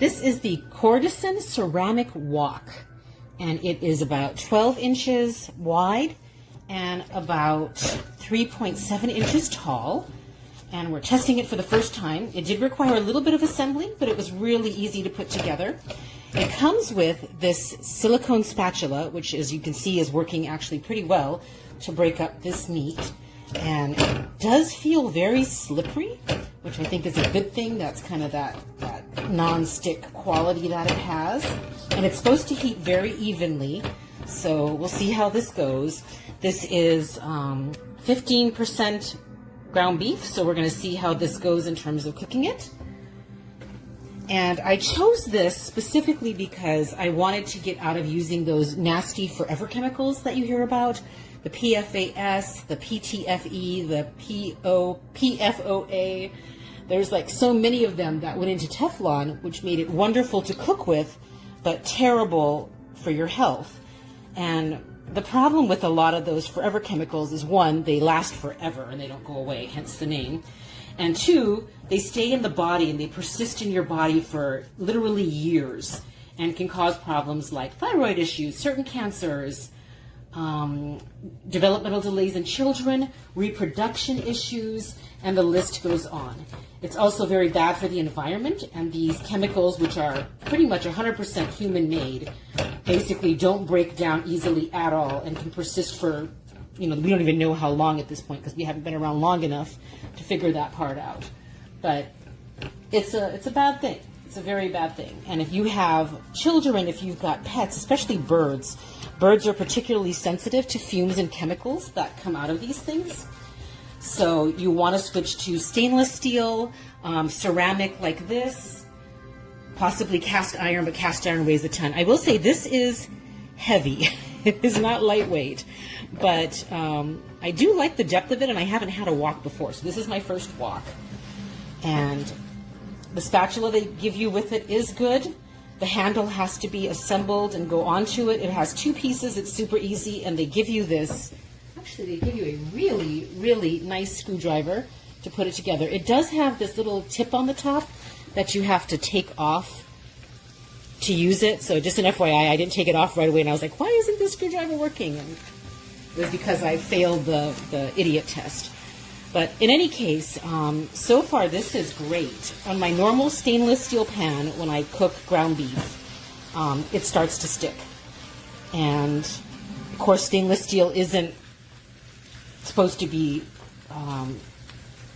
This is the Kordisen ceramic wok, and it is about 12 inches wide and about 3.7 inches tall. And we're testing it for the first time. It did require a little bit of assembly, but it was really easy to put together. It comes with this silicone spatula, which, as you can see, is working actually pretty well to break up this meat. And it does feel very slippery, which I think is a good thing. That's kind of that non-stick quality that it has. And it's supposed to heat very evenly, so we'll see how this goes. This is 15% ground beef, so we're going to see how this goes in terms of cooking it. And I chose this specifically because I wanted to get out of using those nasty forever chemicals that you hear about. The PFAS, the PTFE, the PFOA. There's like so many of them that went into Teflon, which made it wonderful to cook with, but terrible for your health. And the problem with a lot of those forever chemicals is, one, they last forever and they don't go away, hence the name. And two, they stay in the body and they persist in your body for literally years and can cause problems like thyroid issues, certain cancers, developmental delays in children, reproduction issues, and the list goes on. It's also very bad for the environment, and these chemicals, which are pretty much 100% human-made, basically don't break down easily at all and can persist for, we don't even know how long at this point because we haven't been around long enough to figure that part out. But it's a bad thing. It's a very bad thing. And if you have children, if you've got pets, especially birds are particularly sensitive to fumes and chemicals that come out of these things. So you want to switch to stainless steel, ceramic like this, possibly cast iron, but cast iron weighs a ton. I will say this is heavy. It is not lightweight, but I do like the depth of it, and I haven't had a wok before, so this is my first wok. And the spatula they give you with it is good. The handle has to be assembled and go onto it. It has two pieces. It's super easy, and they give you this. Actually, they give you a really, really nice screwdriver to put it together. It does have this little tip on the top that you have to take off to use it. So just an FYI, I didn't take it off right away, and I was like, why isn't this screwdriver working? And it was because I failed the idiot test. But in any case, so far this is great. On my normal stainless steel pan, when I cook ground beef, it starts to stick. And of course, stainless steel isn't supposed to be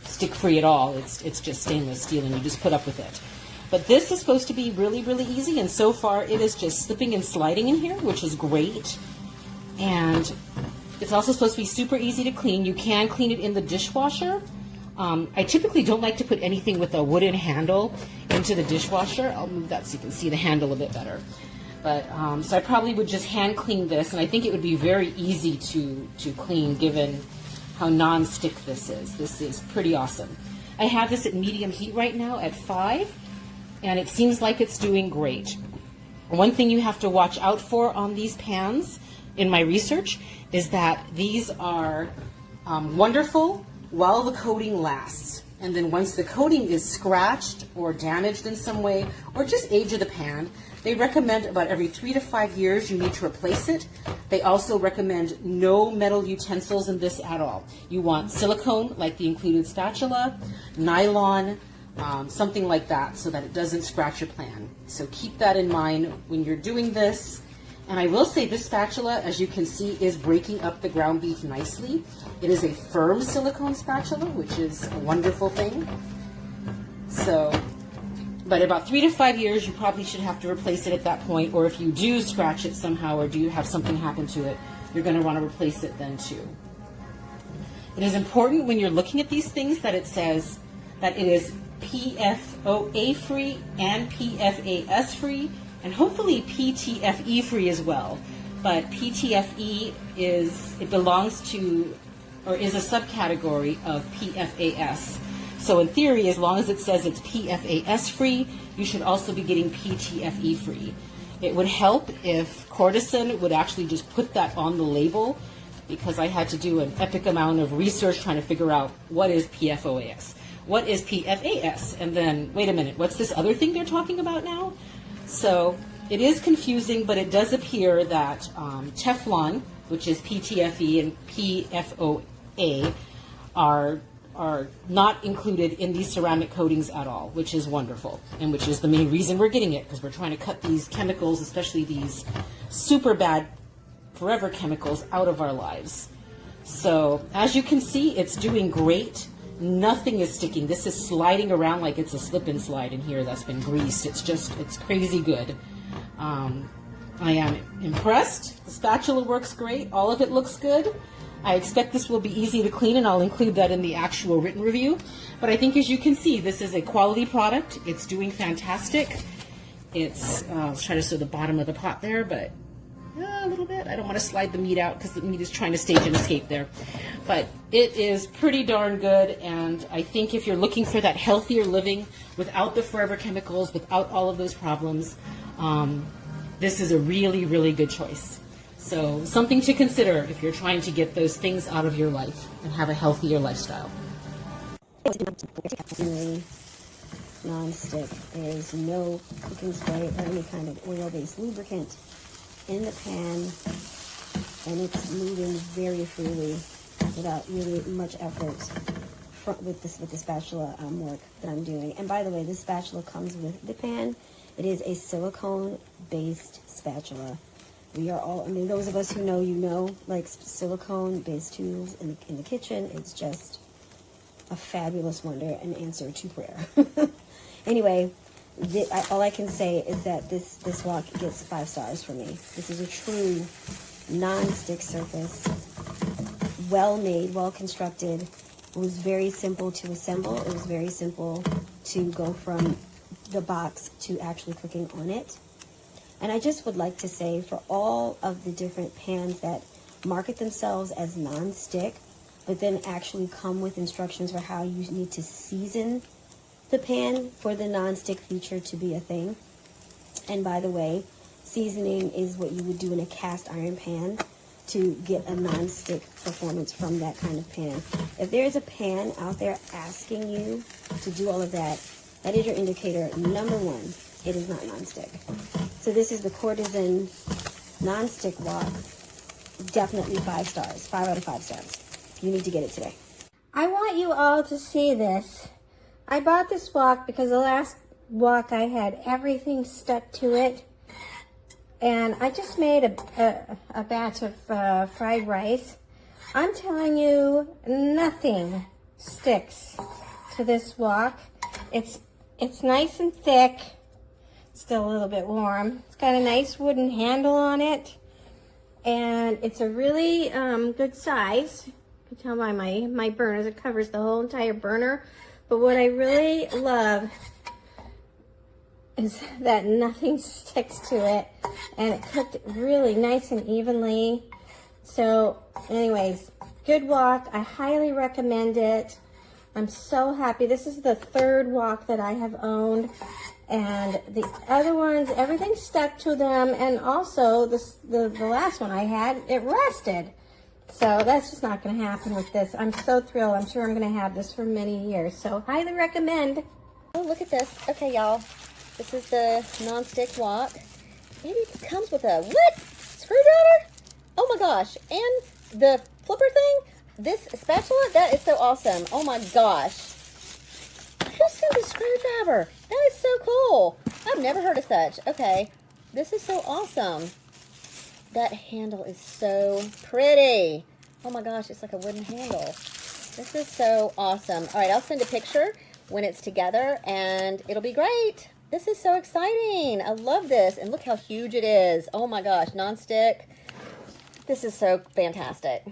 stick-free at all. It's just stainless steel, and you just put up with it. But this is supposed to be really, really easy, and so far it is just slipping and sliding in here, which is great. And it's also supposed to be super easy to clean. You can clean it in the dishwasher. I typically don't like to put anything with a wooden handle into the dishwasher. I'll move that so you can see the handle a bit better. But so I probably would just hand clean this, and I think it would be very easy to clean given how non-stick this is. This is pretty awesome. I have this at medium heat right now at 5, and it seems like it's doing great. One thing you have to watch out for on these pans in my research is that these are wonderful while the coating lasts. And then once the coating is scratched or damaged in some way, or just age of the pan, they recommend about every 3 to 5 years you need to replace it. They also recommend no metal utensils in this at all. You want silicone, like the included spatula, nylon, something like that, so that it doesn't scratch your pan. So keep that in mind when you're doing this. And I will say this spatula, as you can see, is breaking up the ground beef nicely. It is a firm silicone spatula, which is a wonderful thing. So, but about 3 to 5 years, you probably should have to replace it at that point, or if you do scratch it somehow or do have something happen to it, you're going to want to replace it then too. It is important when you're looking at these things that it says that it is PFOA free and PFAS free, and hopefully PTFE free as well. But PTFE belongs to, or is a subcategory of PFAS. So in theory, as long as it says it's PFAS free, you should also be getting PTFE free. It would help if Kordisen would actually just put that on the label, because I had to do an epic amount of research trying to figure out what is PFOAS. what is PFAS? And then, wait a minute, what's this other thing they're talking about now? So it is confusing, but it does appear that Teflon, which is PTFE and PFOA, are not included in these ceramic coatings at all, which is wonderful, and which is the main reason we're getting it, because we're trying to cut these chemicals, especially these super bad forever chemicals, out of our lives. So as you can see, it's doing great. Nothing is sticking. This is sliding around like it's a slip and slide in here that's been greased. It's crazy good. I am impressed. The spatula works great. All of it looks good. I expect this will be easy to clean, and I'll include that in the actual written review. But I think, as you can see, this is a quality product. It's doing fantastic. It's, I'll try to show the bottom of the pot there, but a little bit. I don't want to slide the meat out because the meat is trying to stage an escape there. But it is pretty darn good, and I think if you're looking for that healthier living without the forever chemicals, without all of those problems, this is a really, really good choice. So something to consider if you're trying to get those things out of your life and have a healthier lifestyle. Non-stick. There's no cooking spray or any kind of oil-based lubricant in the pan, and it's moving very freely without really much effort with the spatula work that I'm doing. And by the way, this spatula comes with the pan. It is a silicone-based spatula. We are all, I mean, those of us who know, you know, like silicone-based tools in the kitchen. It's just a fabulous wonder, an answer to prayer. Anyway, all I can say is that this wok gets 5 stars for me. This is a true non-stick surface, well made, well constructed. It was very simple to assemble. It was very simple to go from the box to actually cooking on it. And I just would like to say, for all of the different pans that market themselves as non-stick, but then actually come with instructions for how you need to season the pan for the non-stick feature to be a thing. And by the way, seasoning is what you would do in a cast iron pan to get a non-stick performance from that kind of pan. If there's a pan out there asking you to do all of that, that is your indicator, number one, it is not non-stick. So this is the Kordisen non-stick wok. Definitely 5 stars, 5 out of 5 stars. You need to get it today. I want you all to see this. I bought this wok because the last wok I had everything stuck to it. And I just made a batch of fried rice. I'm telling you, nothing sticks to this wok. It's nice and thick. Still a little bit warm. It's got a nice wooden handle on it, and it's a really good size. You can tell by my burners, it covers the whole entire burner. But what I really love is that nothing sticks to it, and it cooked really nice and evenly. So anyways, good wok. I highly recommend it. I'm so happy. This is the 3rd wok that I have owned, and the other ones, everything stuck to them, and also the last one I had, it rusted. So that's just not going to happen with this. I'm so thrilled. I'm sure I'm going to have this for many years. So highly recommend. Oh, look at this. Okay, y'all. This is the non-stick wok. Maybe it comes with a, what? Screwdriver? Oh my gosh. And the flipper thing? This spatula? That is so awesome. Oh my gosh. Who sent a screwdriver? That is so cool. I've never heard of such. Okay. This is so awesome. That handle is so pretty. Oh my gosh, it's like a wooden handle. This is so awesome. All right, I'll send a picture when it's together, and it'll be great. This is so exciting. I love this, and look how huge it is. Oh my gosh, non-stick. This is so fantastic.